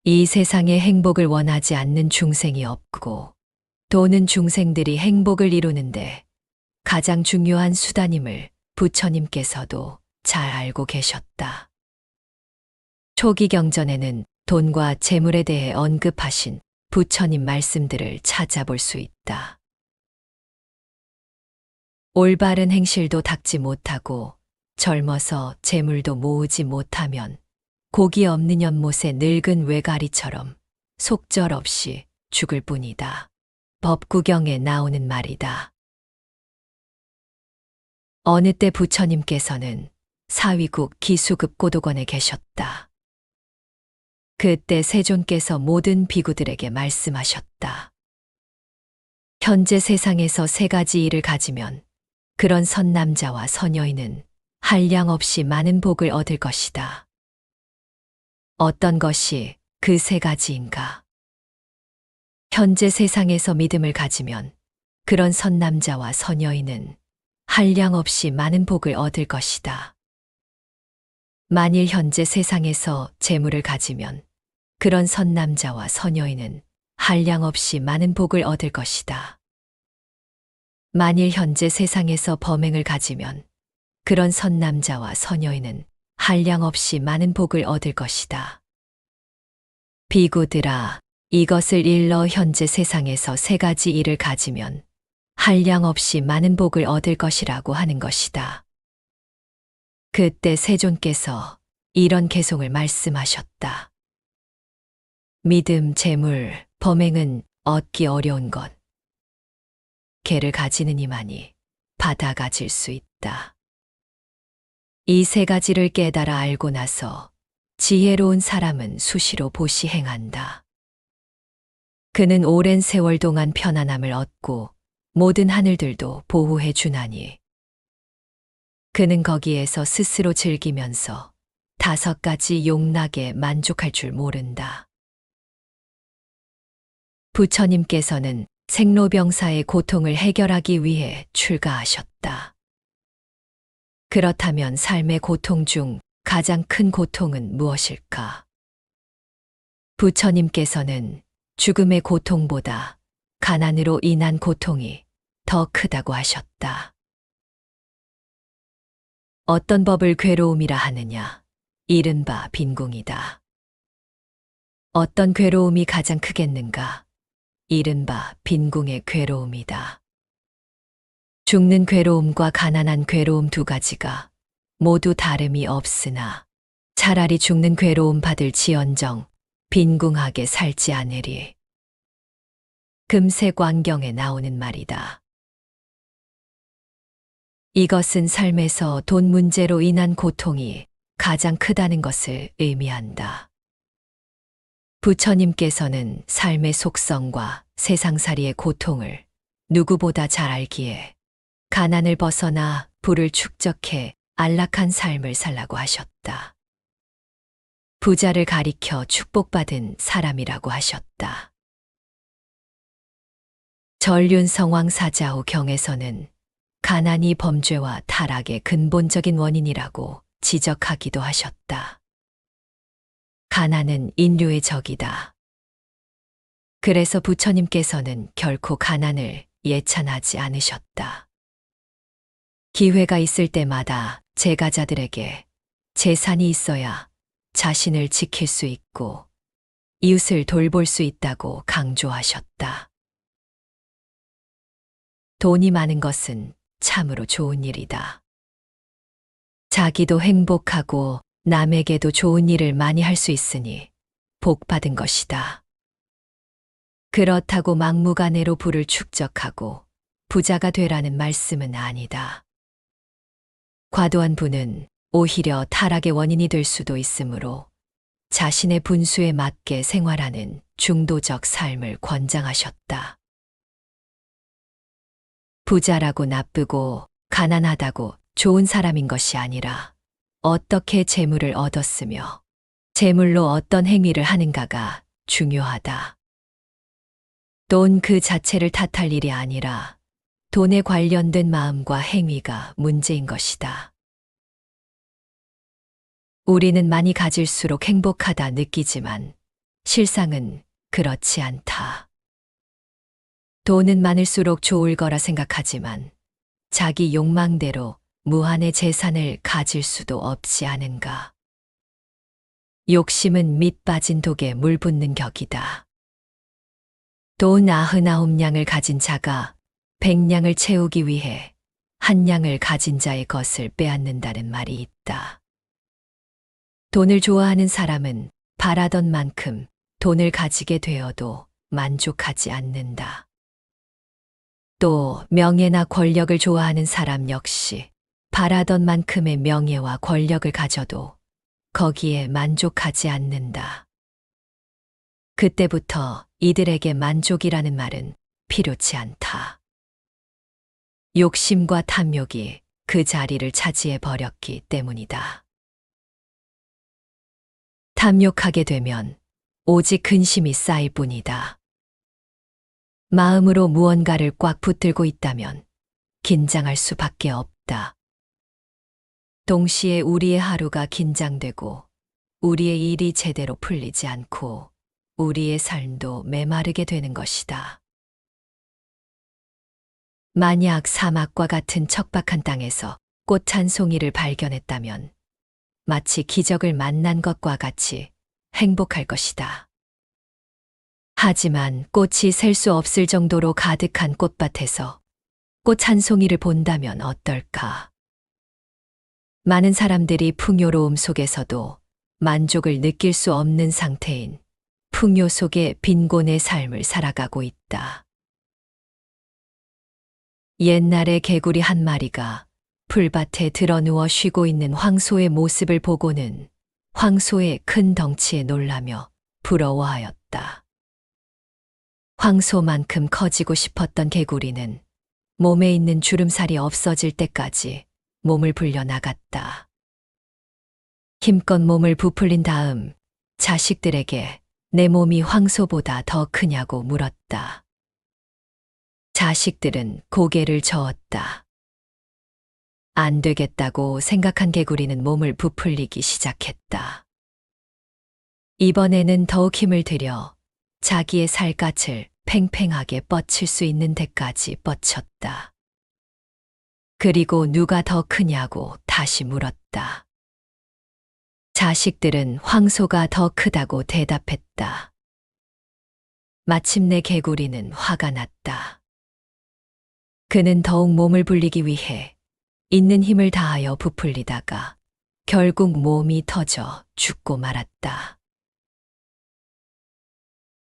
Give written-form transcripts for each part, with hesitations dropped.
이 세상에 행복을 원하지 않는 중생이 없고, 돈은 중생들이 행복을 이루는데 가장 중요한 수단임을 부처님께서도 잘 알고 계셨다. 초기 경전에는 돈과 재물에 대해 언급하신 부처님 말씀들을 찾아볼 수 있다. 올바른 행실도 닦지 못하고 젊어서 재물도 모으지 못하면 고기 없는 연못의 늙은 외가리처럼 속절없이 죽을 뿐이다. 법구경에 나오는 말이다. 어느 때 부처님께서는 사위국 기수급 고도관에 계셨다. 그때 세존께서 모든 비구들에게 말씀하셨다. 현재 세상에서 세 가지 일을 가지면 그런 선남자와 선여인은 한량없이 많은 복을 얻을 것이다. 어떤 것이 그 세 가지인가? 현재 세상에서 믿음을 가지면 그런 선남자와 선여인은 한량없이 많은 복을 얻을 것이다. 만일 현재 세상에서 재물을 가지면 그런 선남자와 선여인은 한량없이 많은 복을 얻을 것이다. 만일 현재 세상에서 범행을 가지면 그런 선남자와 선여인은 한량없이 많은 복을 얻을 것이다. 비구들아, 이것을 일러 현재 세상에서 세 가지 일을 가지면 한량없이 많은 복을 얻을 것이라고 하는 것이다. 그때 세존께서 이런 개송을 말씀하셨다. 믿음, 재물, 범행은 얻기 어려운 것. 개를 가지는 이만이 받아 가질 수 있다. 이 세 가지를 깨달아 알고 나서 지혜로운 사람은 수시로 보시 행한다. 그는 오랜 세월 동안 편안함을 얻고 모든 하늘들도 보호해 주나니 그는 거기에서 스스로 즐기면서 5가지 용락에 만족할 줄 모른다. 부처님께서는 생로병사의 고통을 해결하기 위해 출가하셨다. 그렇다면 삶의 고통 중 가장 큰 고통은 무엇일까? 부처님께서는 죽음의 고통보다 가난으로 인한 고통이 더 크다고 하셨다. 어떤 법을 괴로움이라 하느냐? 이른바 빈궁이다. 어떤 괴로움이 가장 크겠는가? 이른바 빈궁의 괴로움이다. 죽는 괴로움과 가난한 괴로움 두 가지가 모두 다름이 없으나 차라리 죽는 괴로움 받을 지언정 빈궁하게 살지 않으리. 금세광경에 나오는 말이다. 이것은 삶에서 돈 문제로 인한 고통이 가장 크다는 것을 의미한다. 부처님께서는 삶의 속성과 세상살이의 고통을 누구보다 잘 알기에 가난을 벗어나 부를 축적해 안락한 삶을 살라고 하셨다. 부자를 가리켜 축복받은 사람이라고 하셨다. 전륜성왕사자호 경에서는 가난이 범죄와 타락의 근본적인 원인이라고 지적하기도 하셨다. 가난은 인류의 적이다. 그래서 부처님께서는 결코 가난을 예찬하지 않으셨다. 기회가 있을 때마다 제가자들에게 재산이 있어야 자신을 지킬 수 있고 이웃을 돌볼 수 있다고 강조하셨다. 돈이 많은 것은 참으로 좋은 일이다. 자기도 행복하고 남에게도 좋은 일을 많이 할 수 있으니 복 받은 것이다. 그렇다고 막무가내로 부를 축적하고 부자가 되라는 말씀은 아니다. 과도한 부는 오히려 타락의 원인이 될 수도 있으므로 자신의 분수에 맞게 생활하는 중도적 삶을 권장하셨다. 부자라고 나쁘고 가난하다고 좋은 사람인 것이 아니라 어떻게 재물을 얻었으며 재물로 어떤 행위를 하는가가 중요하다. 돈 그 자체를 탓할 일이 아니라 돈에 관련된 마음과 행위가 문제인 것이다. 우리는 많이 가질수록 행복하다 느끼지만 실상은 그렇지 않다. 돈은 많을수록 좋을 거라 생각하지만 자기 욕망대로 무한의 재산을 가질 수도 없지 않은가. 욕심은 밑 빠진 독에 물 붓는 격이다. 돈 99냥을 가진 자가 100냥을 채우기 위해 1냥을 가진 자의 것을 빼앗는다는 말이 있다. 돈을 좋아하는 사람은 바라던 만큼 돈을 가지게 되어도 만족하지 않는다. 또 명예나 권력을 좋아하는 사람 역시 바라던 만큼의 명예와 권력을 가져도 거기에 만족하지 않는다. 그때부터 이들에게 만족이라는 말은 필요치 않다. 욕심과 탐욕이 그 자리를 차지해 버렸기 때문이다. 탐욕하게 되면 오직 근심이 쌓일 뿐이다. 마음으로 무언가를 꽉 붙들고 있다면 긴장할 수밖에 없다. 동시에 우리의 하루가 긴장되고 우리의 일이 제대로 풀리지 않고 우리의 삶도 메마르게 되는 것이다. 만약 사막과 같은 척박한 땅에서 꽃 한 송이를 발견했다면 마치 기적을 만난 것과 같이 행복할 것이다. 하지만 꽃이 셀 수 없을 정도로 가득한 꽃밭에서 꽃 한 송이를 본다면 어떨까? 많은 사람들이 풍요로움 속에서도 만족을 느낄 수 없는 상태인 풍요 속의 빈곤의 삶을 살아가고 있다. 옛날에 개구리 한 마리가 풀밭에 드러누워 쉬고 있는 황소의 모습을 보고는 황소의 큰 덩치에 놀라며 부러워하였다. 황소만큼 커지고 싶었던 개구리는 몸에 있는 주름살이 없어질 때까지 몸을 불려나갔다. 힘껏 몸을 부풀린 다음 자식들에게 내 몸이 황소보다 더 크냐고 물었다. 자식들은 고개를 저었다. 안 되겠다고 생각한 개구리는 몸을 부풀리기 시작했다. 이번에는 더욱 힘을 들여 자기의 살갗을 팽팽하게 뻗칠 수 있는 데까지 뻗쳤다. 그리고 누가 더 크냐고 다시 물었다. 자식들은 황소가 더 크다고 대답했다. 마침내 개구리는 화가 났다. 그는 더욱 몸을 불리기 위해 있는 힘을 다하여 부풀리다가 결국 몸이 터져 죽고 말았다.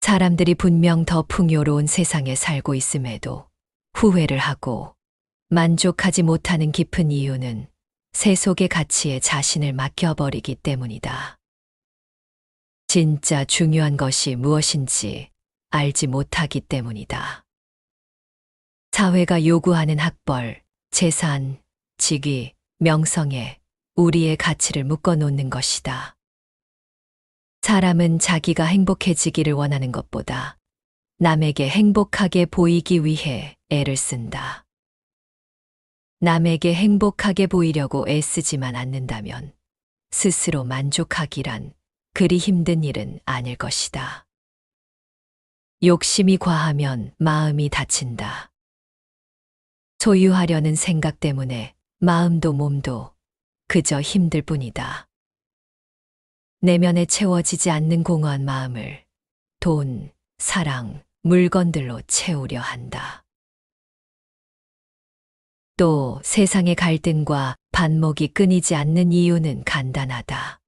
사람들이 분명 더 풍요로운 세상에 살고 있음에도 후회를 하고 만족하지 못하는 깊은 이유는 세속의 가치에 자신을 맡겨버리기 때문이다. 진짜 중요한 것이 무엇인지 알지 못하기 때문이다. 사회가 요구하는 학벌, 재산, 직위, 명성에 우리의 가치를 묶어놓는 것이다. 사람은 자기가 행복해지기를 원하는 것보다 남에게 행복하게 보이기 위해 애를 쓴다. 남에게 행복하게 보이려고 애쓰지만 않는다면 스스로 만족하기란 그리 힘든 일은 아닐 것이다. 욕심이 과하면 마음이 다친다. 소유하려는 생각 때문에 마음도 몸도 그저 힘들 뿐이다. 내면에 채워지지 않는 공허한 마음을 돈, 사랑, 물건들로 채우려 한다. 또 세상의 갈등과 반목이 끊이지 않는 이유는 간단하다.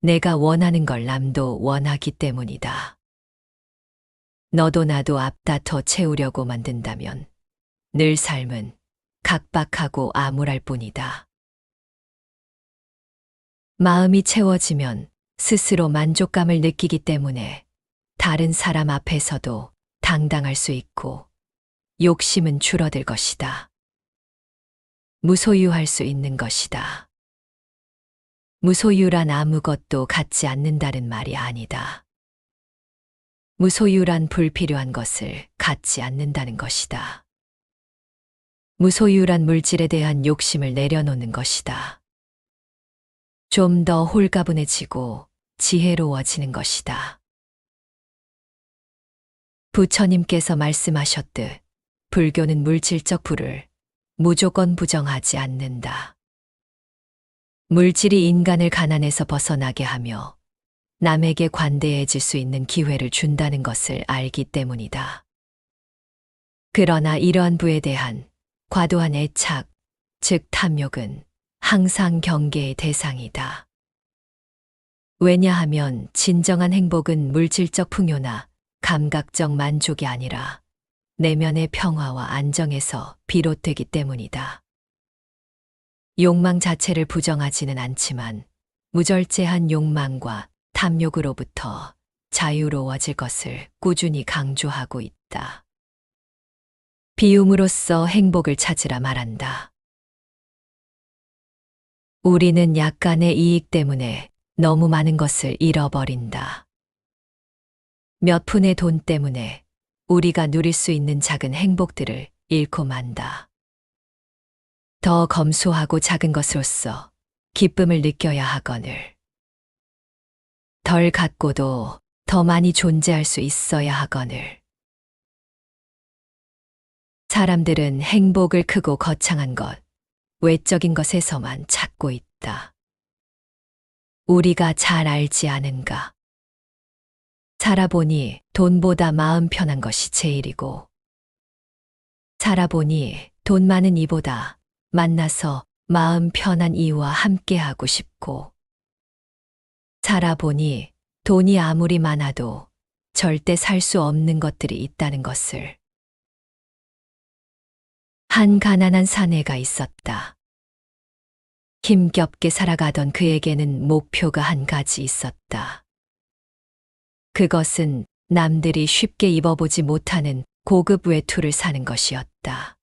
내가 원하는 걸 남도 원하기 때문이다. 너도 나도 앞다퉈 채우려고 만든다면 늘 삶은 각박하고 암울할 뿐이다. 마음이 채워지면 스스로 만족감을 느끼기 때문에 다른 사람 앞에서도 당당할 수 있고 욕심은 줄어들 것이다. 무소유할 수 있는 것이다. 무소유란 아무것도 갖지 않는다는 말이 아니다. 무소유란 불필요한 것을 갖지 않는다는 것이다. 무소유란 물질에 대한 욕심을 내려놓는 것이다. 좀 더 홀가분해지고 지혜로워지는 것이다. 부처님께서 말씀하셨듯 불교는 물질적 부를 무조건 부정하지 않는다. 물질이 인간을 가난에서 벗어나게 하며 남에게 관대해질 수 있는 기회를 준다는 것을 알기 때문이다. 그러나 이러한 부에 대한 과도한 애착, 즉 탐욕은 항상 경계의 대상이다. 왜냐하면 진정한 행복은 물질적 풍요나 감각적 만족이 아니라 내면의 평화와 안정에서 비롯되기 때문이다. 욕망 자체를 부정하지는 않지만 무절제한 욕망과 탐욕으로부터 자유로워질 것을 꾸준히 강조하고 있다. 비움으로써 행복을 찾으라 말한다. 우리는 약간의 이익 때문에 너무 많은 것을 잃어버린다. 몇 푼의 돈 때문에 우리가 누릴 수 있는 작은 행복들을 잃고 만다. 더 검소하고 작은 것으로서 기쁨을 느껴야 하거늘. 덜 갖고도 더 많이 존재할 수 있어야 하거늘. 사람들은 행복을 크고 거창한 것, 외적인 것에서만 찾고 있다. 우리가 잘 알지 않은가? 살아보니 돈보다 마음 편한 것이 제일이고, 살아보니 돈 많은 이보다 만나서 마음 편한 이와 함께하고 싶고, 살아보니 돈이 아무리 많아도 절대 살 수 없는 것들이 있다는 것을. 한 가난한 사내가 있었다. 힘겹게 살아가던 그에게는 목표가 한 가지 있었다. 그것은 남들이 쉽게 입어보지 못하는 고급 외투를 사는 것이었다.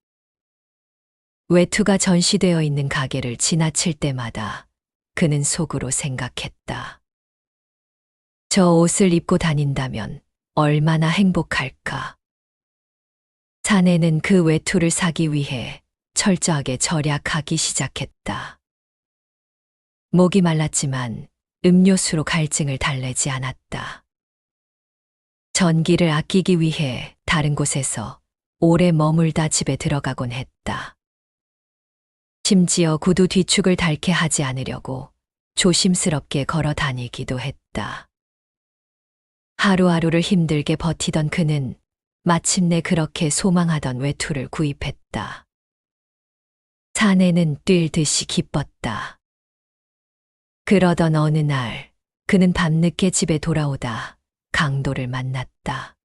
외투가 전시되어 있는 가게를 지나칠 때마다 그는 속으로 생각했다. 저 옷을 입고 다닌다면 얼마나 행복할까? 사내는 그 외투를 사기 위해 철저하게 절약하기 시작했다. 목이 말랐지만 음료수로 갈증을 달래지 않았다. 전기를 아끼기 위해 다른 곳에서 오래 머물다 집에 들어가곤 했다. 심지어 구두 뒤축을 닳게 하지 않으려고 조심스럽게 걸어 다니기도 했다. 하루하루를 힘들게 버티던 그는 마침내 그렇게 소망하던 외투를 구입했다. 사내는 뛸 듯이 기뻤다. 그러던 어느 날 그는 밤늦게 집에 돌아오다 강도를 만났다.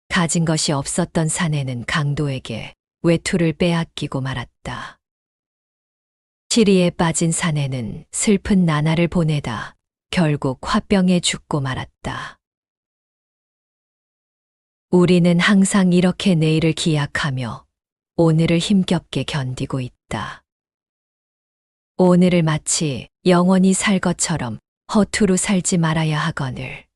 가진 것이 없었던 사내는 강도에게 외투를 빼앗기고 말았다. 시리에 빠진 사내는 슬픈 나날을 보내다 결국 화병에 죽고 말았다. 우리는 항상 이렇게 내일을 기약하며 오늘을 힘겹게 견디고 있다. 오늘을 마치 영원히 살 것처럼 허투루 살지 말아야 하거늘.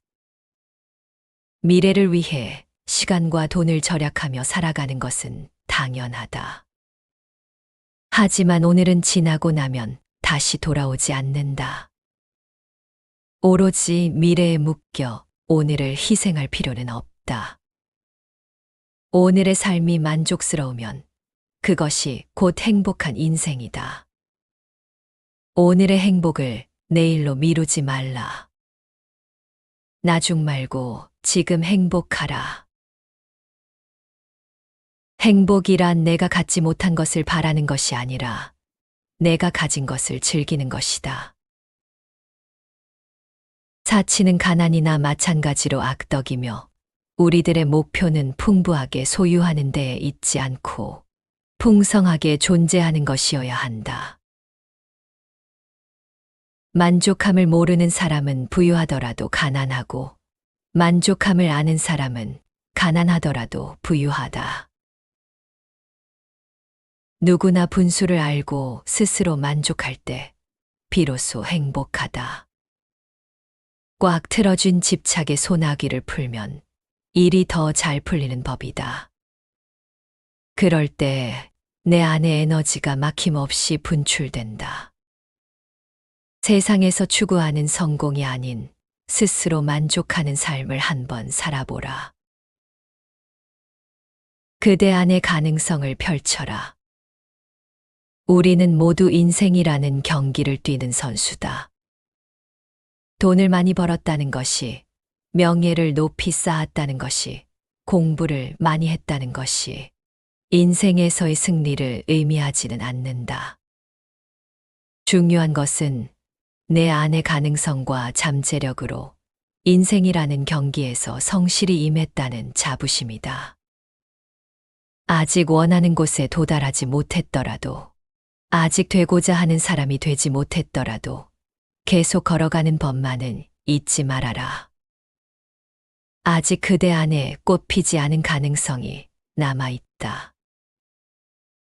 미래를 위해 시간과 돈을 절약하며 살아가는 것은 당연하다. 하지만 오늘은 지나고 나면 다시 돌아오지 않는다. 오로지 미래에 묶여 오늘을 희생할 필요는 없다. 오늘의 삶이 만족스러우면 그것이 곧 행복한 인생이다. 오늘의 행복을 내일로 미루지 말라. 나중 말고 지금 행복하라. 행복이란 내가 갖지 못한 것을 바라는 것이 아니라 내가 가진 것을 즐기는 것이다. 사치는 가난이나 마찬가지로 악덕이며 우리들의 목표는 풍부하게 소유하는 데에 있지 않고 풍성하게 존재하는 것이어야 한다. 만족함을 모르는 사람은 부유하더라도 가난하고 만족함을 아는 사람은 가난하더라도 부유하다. 누구나 분수를 알고 스스로 만족할 때 비로소 행복하다. 꽉 틀어준 집착의 소나기를 풀면 일이 더 잘 풀리는 법이다. 그럴 때 내 안의 에너지가 막힘없이 분출된다. 세상에서 추구하는 성공이 아닌 스스로 만족하는 삶을 한번 살아보라. 그대 안의 가능성을 펼쳐라. 우리는 모두 인생이라는 경기를 뛰는 선수다. 돈을 많이 벌었다는 것이, 명예를 높이 쌓았다는 것이, 공부를 많이 했다는 것이 인생에서의 승리를 의미하지는 않는다. 중요한 것은 내 안의 가능성과 잠재력으로 인생이라는 경기에서 성실히 임했다는 자부심이다. 아직 원하는 곳에 도달하지 못했더라도, 아직 되고자 하는 사람이 되지 못했더라도 계속 걸어가는 법만은 잊지 말아라. 아직 그대 안에 꽃 피지 않은 가능성이 남아있다.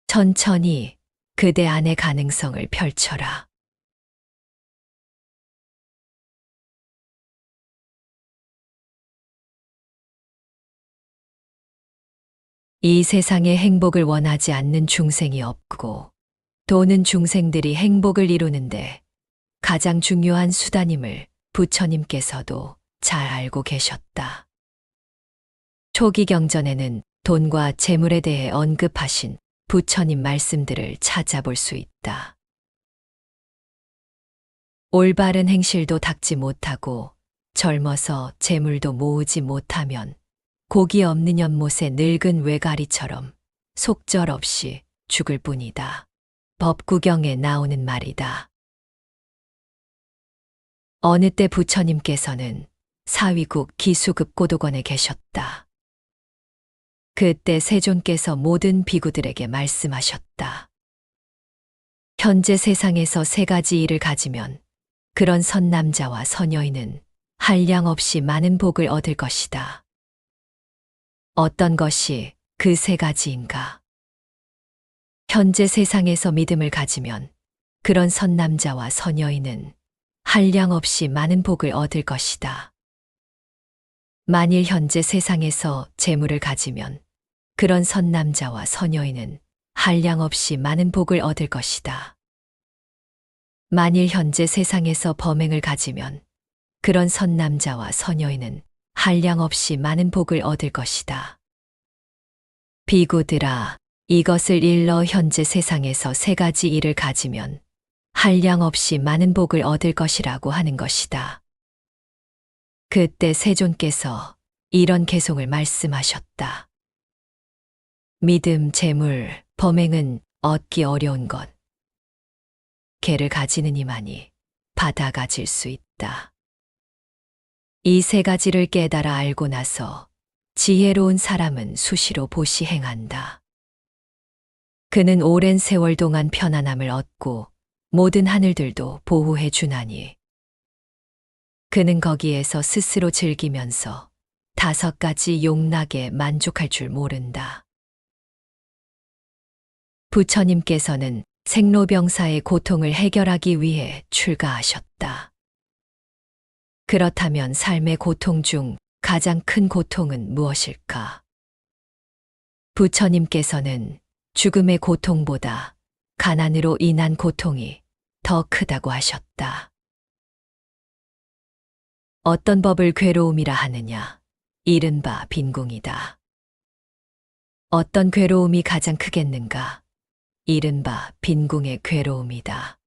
천천히 그대 안의 가능성을 펼쳐라. 이 세상에 행복을 원하지 않는 중생이 없고, 돈은 중생들이 행복을 이루는데 가장 중요한 수단임을 부처님께서도 잘 알고 계셨다. 초기 경전에는 돈과 재물에 대해 언급하신 부처님 말씀들을 찾아볼 수 있다. 올바른 행실도 닦지 못하고 젊어서 재물도 모으지 못하면 고기 없는 연못의 늙은 외가리처럼 속절없이 죽을 뿐이다. 법구경에 나오는 말이다. 어느 때 부처님께서는 사위국 기수급 고도관에 계셨다. 그때 세존께서 모든 비구들에게 말씀하셨다. 현재 세상에서 세 가지 일을 가지면 그런 선남자와 선여인은 한량없이 많은 복을 얻을 것이다. 어떤 것이 그 세 가지인가? 현재 세상에서 믿음을 가지면 그런 선남자와 선여인은 한량없이 많은 복을 얻을 것이다. 만일 현재 세상에서 재물을 가지면 그런 선남자와 선여인은 한량없이 많은 복을 얻을 것이다. 만일 현재 세상에서 범행을 가지면 그런 선남자와 선여인은 한량없이 많은 복을 얻을 것이다. 비구들아, 이것을 일러 현재 세상에서 세 가지 일을 가지면 한량없이 많은 복을 얻을 것이라고 하는 것이다. 그때 세존께서 이런 개송을 말씀하셨다. 믿음, 재물, 범행은 얻기 어려운 것. 개를 가지는 이만이 받아 가질 수 있다. 이 세 가지를 깨달아 알고 나서 지혜로운 사람은 수시로 보시 행한다. 그는 오랜 세월 동안 편안함을 얻고 모든 하늘들도 보호해 주나니 그는 거기에서 스스로 즐기면서 5가지 용락에 만족할 줄 모른다. 부처님께서는 생로병사의 고통을 해결하기 위해 출가하셨다. 그렇다면 삶의 고통 중 가장 큰 고통은 무엇일까? 부처님께서는 죽음의 고통보다 가난으로 인한 고통이 더 크다고 하셨다. 어떤 법을 괴로움이라 하느냐? 이른바 빈궁이다. 어떤 괴로움이 가장 크겠는가? 이른바 빈궁의 괴로움이다.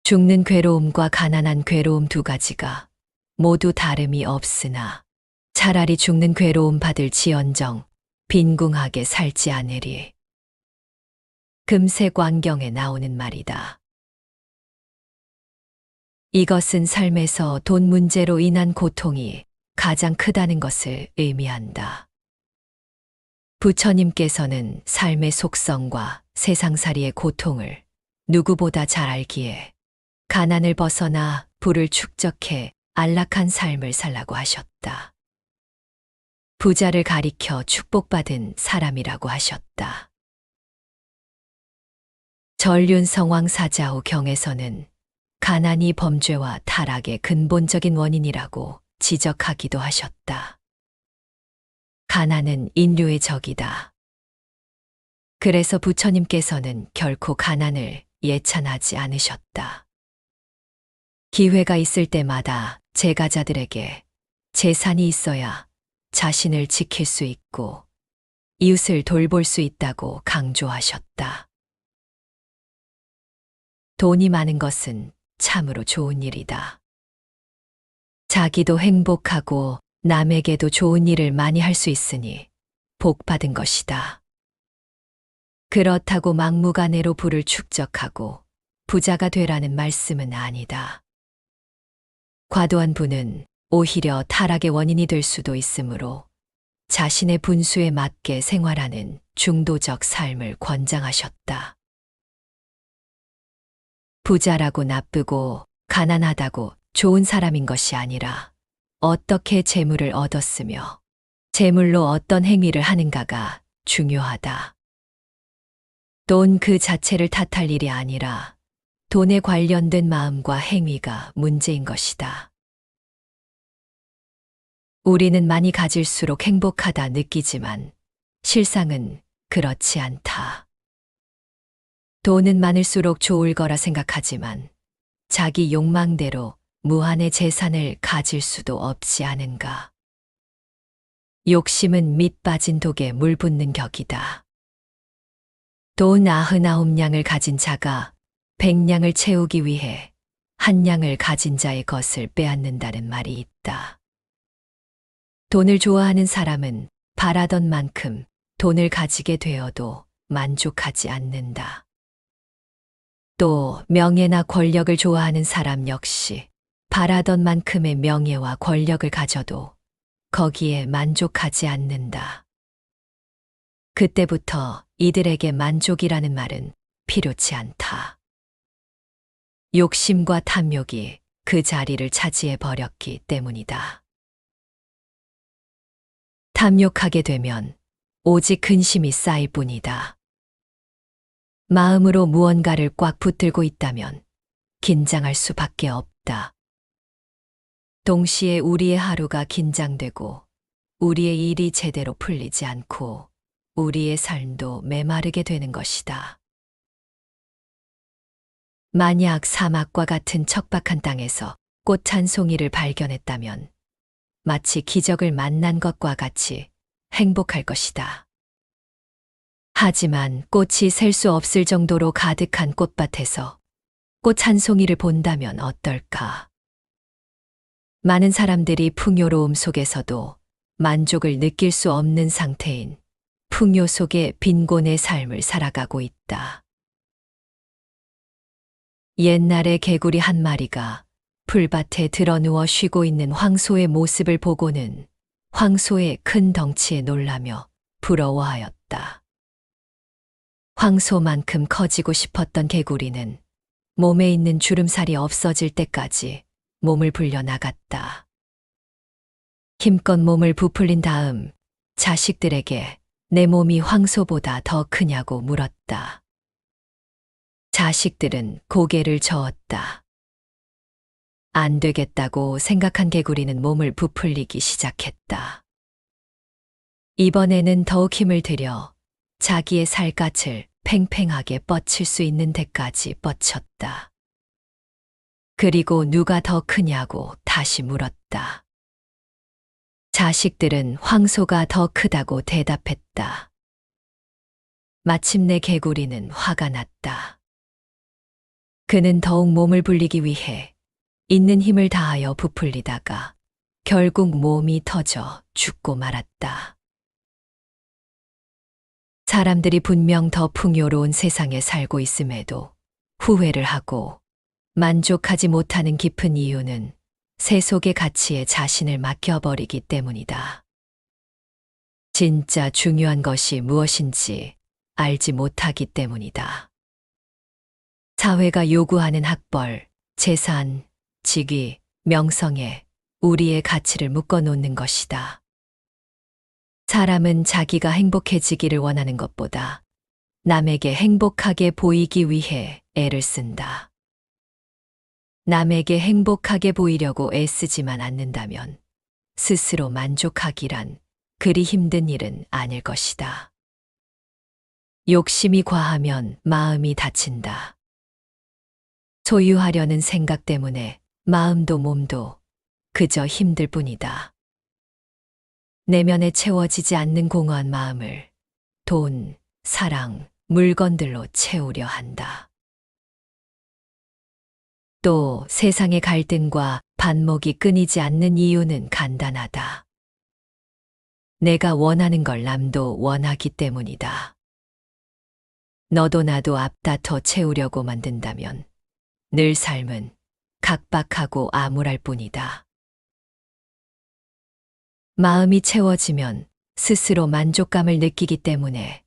죽는 괴로움과 가난한 괴로움 두 가지가 모두 다름이 없으나 차라리 죽는 괴로움 받을 지언정 빈궁하게 살지 않으리. 금세광경에 나오는 말이다. 이것은 삶에서 돈 문제로 인한 고통이 가장 크다는 것을 의미한다. 부처님께서는 삶의 속성과 세상살이의 고통을 누구보다 잘 알기에 가난을 벗어나 부를 축적해 안락한 삶을 살라고 하셨다. 부자를 가리켜 축복받은 사람이라고 하셨다. 전륜성왕사자호 경에서는 가난이 범죄와 타락의 근본적인 원인이라고 지적하기도 하셨다. 가난은 인류의 적이다. 그래서 부처님께서는 결코 가난을 예찬하지 않으셨다. 기회가 있을 때마다 제가자들에게 재산이 있어야 자신을 지킬 수 있고 이웃을 돌볼 수 있다고 강조하셨다. 돈이 많은 것은 참으로 좋은 일이다. 자기도 행복하고 남에게도 좋은 일을 많이 할 수 있으니 복 받은 것이다. 그렇다고 막무가내로 부를 축적하고 부자가 되라는 말씀은 아니다. 과도한 부는 오히려 타락의 원인이 될 수도 있으므로 자신의 분수에 맞게 생활하는 중도적 삶을 권장하셨다. 부자라고 나쁘고 가난하다고 좋은 사람인 것이 아니라 어떻게 재물을 얻었으며 재물로 어떤 행위를 하는가가 중요하다. 돈 그 자체를 탓할 일이 아니라 돈에 관련된 마음과 행위가 문제인 것이다. 우리는 많이 가질수록 행복하다 느끼지만 실상은 그렇지 않다. 돈은 많을수록 좋을 거라 생각하지만 자기 욕망대로 무한의 재산을 가질 수도 없지 않은가. 욕심은 밑 빠진 독에 물 붓는 격이다. 돈 99냥을 가진 자가 100냥을 채우기 위해 1냥을 가진 자의 것을 빼앗는다는 말이 있다. 돈을 좋아하는 사람은 바라던 만큼 돈을 가지게 되어도 만족하지 않는다. 또 명예나 권력을 좋아하는 사람 역시 바라던 만큼의 명예와 권력을 가져도 거기에 만족하지 않는다. 그때부터 이들에게 만족이라는 말은 필요치 않다. 욕심과 탐욕이 그 자리를 차지해 버렸기 때문이다. 탐욕하게 되면 오직 근심이 쌓일 뿐이다. 마음으로 무언가를 꽉 붙들고 있다면 긴장할 수밖에 없다. 동시에 우리의 하루가 긴장되고 우리의 일이 제대로 풀리지 않고 우리의 삶도 메마르게 되는 것이다. 만약 사막과 같은 척박한 땅에서 꽃 한 송이를 발견했다면 마치 기적을 만난 것과 같이 행복할 것이다. 하지만 꽃이 셀 수 없을 정도로 가득한 꽃밭에서 꽃 한 송이를 본다면 어떨까? 많은 사람들이 풍요로움 속에서도 만족을 느낄 수 없는 상태인 풍요 속의 빈곤의 삶을 살아가고 있다. 옛날에 개구리 한 마리가 풀밭에 드러누워 쉬고 있는 황소의 모습을 보고는 황소의 큰 덩치에 놀라며 부러워하였다. 황소만큼 커지고 싶었던 개구리는 몸에 있는 주름살이 없어질 때까지 몸을 불려나갔다. 힘껏 몸을 부풀린 다음 자식들에게 내 몸이 황소보다 더 크냐고 물었다. 자식들은 고개를 저었다. 안 되겠다고 생각한 개구리는 몸을 부풀리기 시작했다. 이번에는 더욱 힘을 들여 자기의 살갗을 팽팽하게 뻗칠 수 있는 데까지 뻗쳤다. 그리고 누가 더 크냐고 다시 물었다. 자식들은 황소가 더 크다고 대답했다. 마침내 개구리는 화가 났다. 그는 더욱 몸을 불리기 위해 있는 힘을 다하여 부풀리다가 결국 몸이 터져 죽고 말았다. 사람들이 분명 더 풍요로운 세상에 살고 있음에도 후회를 하고 만족하지 못하는 깊은 이유는 세속의 가치에 자신을 맡겨버리기 때문이다. 진짜 중요한 것이 무엇인지 알지 못하기 때문이다. 사회가 요구하는 학벌, 재산, 직위, 명성에 우리의 가치를 묶어놓는 것이다. 사람은 자기가 행복해지기를 원하는 것보다 남에게 행복하게 보이기 위해 애를 쓴다. 남에게 행복하게 보이려고 애쓰지만 않는다면 스스로 만족하기란 그리 힘든 일은 아닐 것이다. 욕심이 과하면 마음이 다친다. 소유하려는 생각 때문에 마음도 몸도 그저 힘들 뿐이다. 내면에 채워지지 않는 공허한 마음을 돈, 사랑, 물건들로 채우려 한다. 또 세상의 갈등과 반목이 끊이지 않는 이유는 간단하다. 내가 원하는 걸 남도 원하기 때문이다. 너도 나도 앞다퉈 채우려고 만든다면 늘 삶은 각박하고 암울할 뿐이다. 마음이 채워지면 스스로 만족감을 느끼기 때문에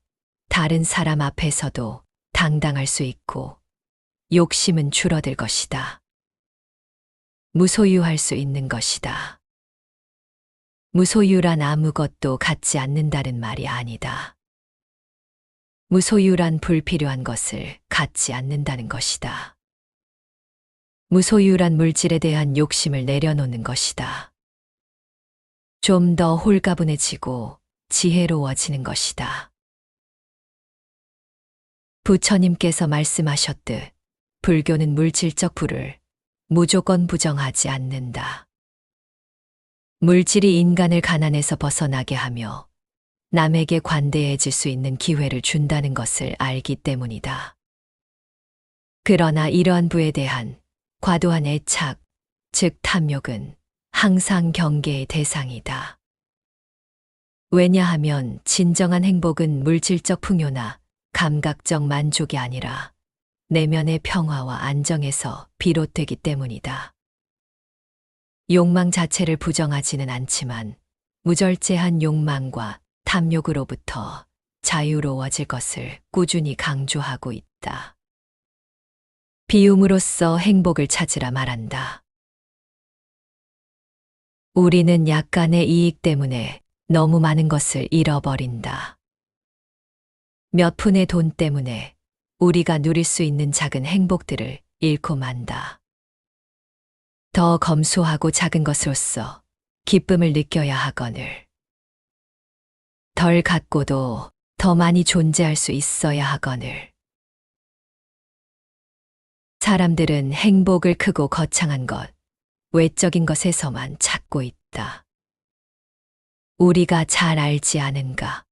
다른 사람 앞에서도 당당할 수 있고 욕심은 줄어들 것이다. 무소유할 수 있는 것이다. 무소유란 아무것도 갖지 않는다는 말이 아니다. 무소유란 불필요한 것을 갖지 않는다는 것이다. 무소유란 물질에 대한 욕심을 내려놓는 것이다. 좀 더 홀가분해지고 지혜로워지는 것이다. 부처님께서 말씀하셨듯 불교는 물질적 부를 무조건 부정하지 않는다. 물질이 인간을 가난에서 벗어나게 하며 남에게 관대해질 수 있는 기회를 준다는 것을 알기 때문이다. 그러나 이러한 부에 대한 과도한 애착, 즉 탐욕은 항상 경계의 대상이다. 왜냐하면 진정한 행복은 물질적 풍요나 감각적 만족이 아니라 내면의 평화와 안정에서 비롯되기 때문이다. 욕망 자체를 부정하지는 않지만 무절제한 욕망과 탐욕으로부터 자유로워질 것을 꾸준히 강조하고 있다. 비움으로써 행복을 찾으라 말한다. 우리는 약간의 이익 때문에 너무 많은 것을 잃어버린다. 몇 푼의 돈 때문에 우리가 누릴 수 있는 작은 행복들을 잃고 만다. 더 검소하고 작은 것으로서 기쁨을 느껴야 하거늘 덜 갖고도 더 많이 존재할 수 있어야 하거늘 사람들은 행복을 크고 거창한 것, 외적인 것에서만 찾고 있다. 우리가 잘 알지 않은가?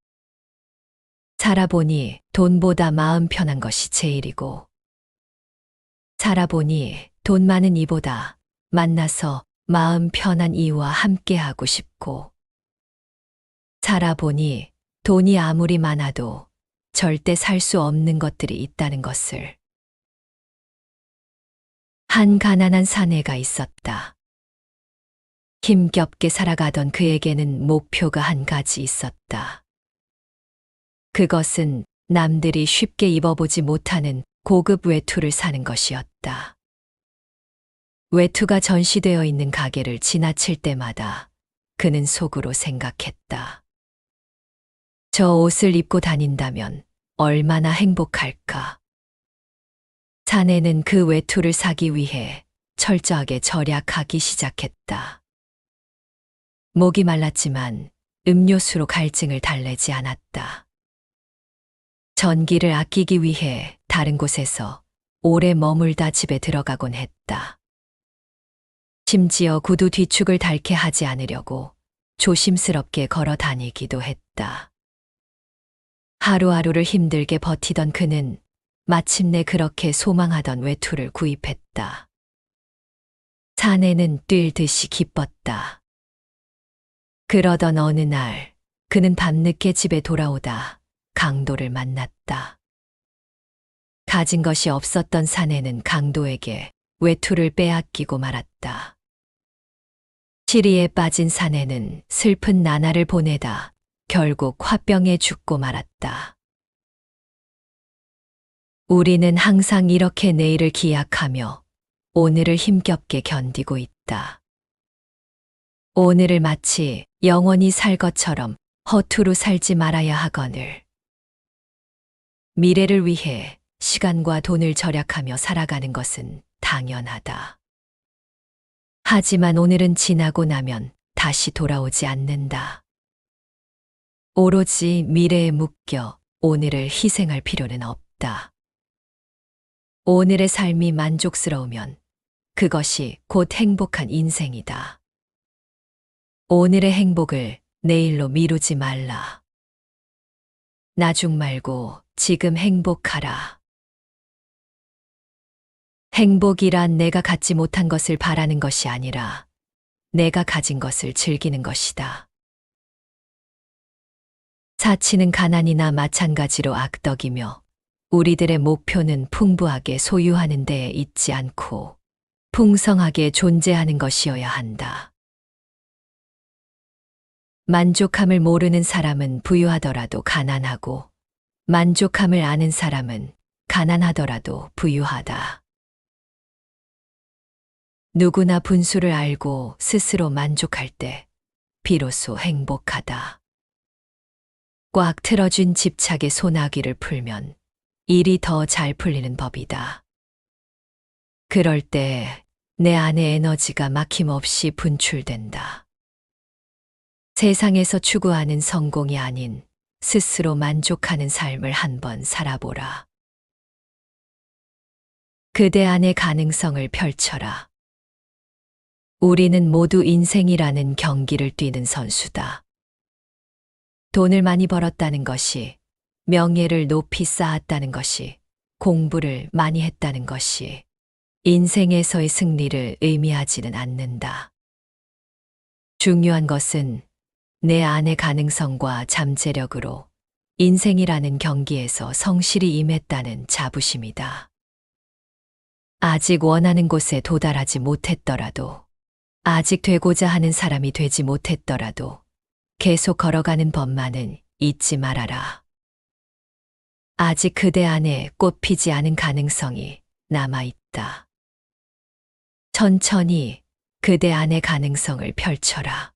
살아보니 돈보다 마음 편한 것이 제일이고, 살아보니 돈 많은 이보다 만나서 마음 편한 이와 함께하고 싶고, 살아보니 돈이 아무리 많아도 절대 살 수 없는 것들이 있다는 것을. 한 가난한 사내가 있었다. 힘겹게 살아가던 그에게는 목표가 한 가지 있었다. 그것은 남들이 쉽게 입어보지 못하는 고급 외투를 사는 것이었다. 외투가 전시되어 있는 가게를 지나칠 때마다 그는 속으로 생각했다. 저 옷을 입고 다닌다면 얼마나 행복할까? 사내는 그 외투를 사기 위해 철저하게 절약하기 시작했다. 목이 말랐지만 음료수로 갈증을 달래지 않았다. 전기를 아끼기 위해 다른 곳에서 오래 머물다 집에 들어가곤 했다. 심지어 구두 뒤축을 닳게 하지 않으려고 조심스럽게 걸어 다니기도 했다. 하루하루를 힘들게 버티던 그는 마침내 그렇게 소망하던 외투를 구입했다. 사내는 뛸 듯이 기뻤다. 그러던 어느 날 그는 밤늦게 집에 돌아오다 강도를 만났다. 가진 것이 없었던 사내는 강도에게 외투를 빼앗기고 말았다. 시리에 빠진 사내는 슬픈 나날을 보내다 결국 화병에 죽고 말았다. 우리는 항상 이렇게 내일을 기약하며 오늘을 힘겹게 견디고 있다. 오늘을 마치 영원히 살 것처럼 허투루 살지 말아야 하거늘. 미래를 위해 시간과 돈을 절약하며 살아가는 것은 당연하다. 하지만 오늘은 지나고 나면 다시 돌아오지 않는다. 오로지 미래에 묶여 오늘을 희생할 필요는 없다. 오늘의 삶이 만족스러우면 그것이 곧 행복한 인생이다. 오늘의 행복을 내일로 미루지 말라. 나중 말고 지금 행복하라. 행복이란 내가 갖지 못한 것을 바라는 것이 아니라 내가 가진 것을 즐기는 것이다. 사치는 가난이나 마찬가지로 악덕이며 우리들의 목표는 풍부하게 소유하는 데에 있지 않고 풍성하게 존재하는 것이어야 한다. 만족함을 모르는 사람은 부유하더라도 가난하고 만족함을 아는 사람은 가난하더라도 부유하다. 누구나 분수를 알고 스스로 만족할 때 비로소 행복하다. 꽉 틀어준 집착의 소나기를 풀면 일이 더 잘 풀리는 법이다. 그럴 때 내 안의 에너지가 막힘없이 분출된다. 세상에서 추구하는 성공이 아닌 스스로 만족하는 삶을 한번 살아보라. 그대 안의 가능성을 펼쳐라. 우리는 모두 인생이라는 경기를 뛰는 선수다. 돈을 많이 벌었다는 것이, 명예를 높이 쌓았다는 것이, 공부를 많이 했다는 것이 인생에서의 승리를 의미하지는 않는다. 중요한 것은 내 안의 가능성과 잠재력으로 인생이라는 경기에서 성실히 임했다는 자부심이다. 아직 원하는 곳에 도달하지 못했더라도, 아직 되고자 하는 사람이 되지 못했더라도 계속 걸어가는 법만은 잊지 말아라. 아직 그대 안에 꽃 피지 않은 가능성이 남아있다. 천천히 그대 안의 가능성을 펼쳐라.